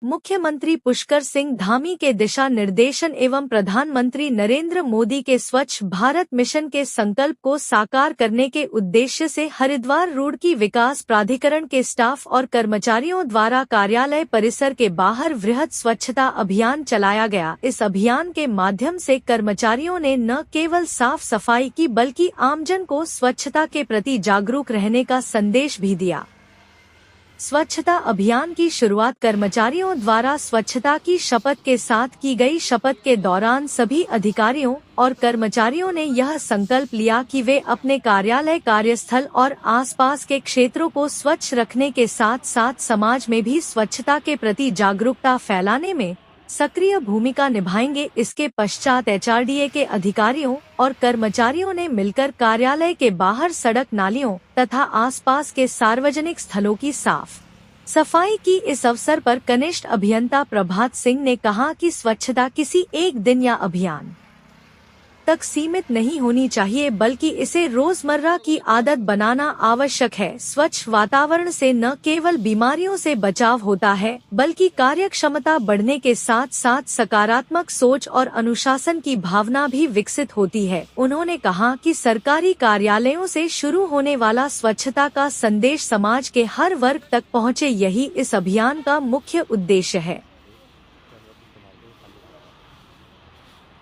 मुख्यमंत्री पुष्कर सिंह धामी के दिशा निर्देशन एवं प्रधानमंत्री नरेंद्र मोदी के स्वच्छ भारत मिशन के संकल्प को साकार करने के उद्देश्य से हरिद्वार रुड़की विकास प्राधिकरण के स्टाफ और कर्मचारियों द्वारा कार्यालय परिसर के बाहर वृहद स्वच्छता अभियान चलाया गया। इस अभियान के माध्यम से कर्मचारियों ने न केवल साफ सफाई की बल्कि आमजन को स्वच्छता के प्रति जागरूक रहने का संदेश भी दिया। स्वच्छता अभियान की शुरुआत कर्मचारियों द्वारा स्वच्छता की शपथ के साथ की गई। शपथ के दौरान सभी अधिकारियों और कर्मचारियों ने यह संकल्प लिया कि वे अपने कार्यालय, कार्यस्थल और आसपास के क्षेत्रों को स्वच्छ रखने के साथ साथ समाज में भी स्वच्छता के प्रति जागरूकता फैलाने में सक्रिय भूमिका निभाएंगे। इसके पश्चात एचआरडीए के अधिकारियों और कर्मचारियों ने मिलकर कार्यालय के बाहर सड़क, नालियों तथा आसपास के सार्वजनिक स्थलों की साफ सफाई की। इस अवसर पर कनिष्ठ अभियंता प्रभात सिंह ने कहा कि स्वच्छता किसी एक दिन या अभियान तक सीमित नहीं होनी चाहिए बल्कि इसे रोजमर्रा की आदत बनाना आवश्यक है। स्वच्छ वातावरण से न केवल बीमारियों से बचाव होता है बल्कि कार्यक्षमता बढ़ने के साथ साथ सकारात्मक सोच और अनुशासन की भावना भी विकसित होती है। उन्होंने कहा कि सरकारी कार्यालयों से शुरू होने वाला स्वच्छता का संदेश समाज के हर वर्ग तक पहुँचे, यही इस अभियान का मुख्य उद्देश्य है।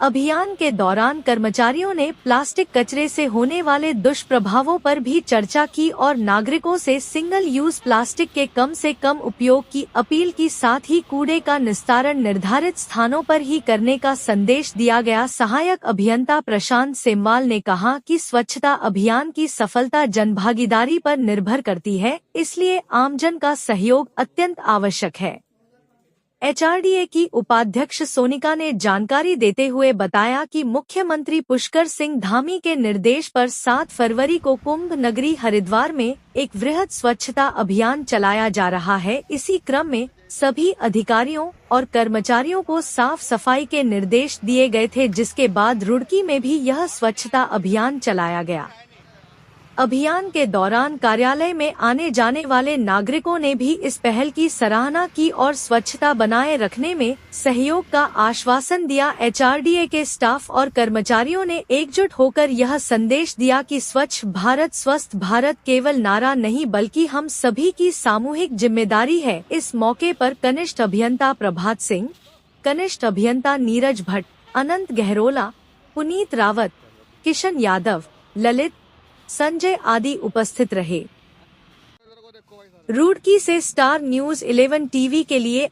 अभियान के दौरान कर्मचारियों ने प्लास्टिक कचरे से होने वाले दुष्प्रभावों पर भी चर्चा की और नागरिकों से सिंगल यूज प्लास्टिक के कम से कम उपयोग की अपील की। साथ ही कूड़े का निस्तारण निर्धारित स्थानों पर ही करने का संदेश दिया गया। सहायक अभियंता प्रशांत सेमवाल ने कहा कि स्वच्छता अभियान की सफलता जनभागीदारी पर निर्भर करती है, इसलिए आमजन का सहयोग अत्यंत आवश्यक है। एचआरडीए की उपाध्यक्ष सोनिका ने जानकारी देते हुए बताया कि मुख्यमंत्री पुष्कर सिंह धामी के निर्देश पर 7 फरवरी को कुंभ नगरी हरिद्वार में एक वृहद स्वच्छता अभियान चलाया जा रहा है। इसी क्रम में सभी अधिकारियों और कर्मचारियों को साफ सफाई के निर्देश दिए गए थे, जिसके बाद रुड़की में भी यह स्वच्छता अभियान चलाया गया। अभियान के दौरान कार्यालय में आने जाने वाले नागरिकों ने भी इस पहल की सराहना की और स्वच्छता बनाए रखने में सहयोग का आश्वासन दिया। एचआरडीए के स्टाफ और कर्मचारियों ने एकजुट होकर यह संदेश दिया कि स्वच्छ भारत स्वस्थ भारत केवल नारा नहीं बल्कि हम सभी की सामूहिक जिम्मेदारी है। इस मौके पर कनिष्ठ अभियंता प्रभात सिंह, कनिष्ठ अभियंता नीरज भट्ट, अनंत गहरोला, पुनीत रावत, किशन यादव, ललित, संजय आदि उपस्थित रहे। रुड़की से स्टार न्यूज़ 11 टीवी के लिए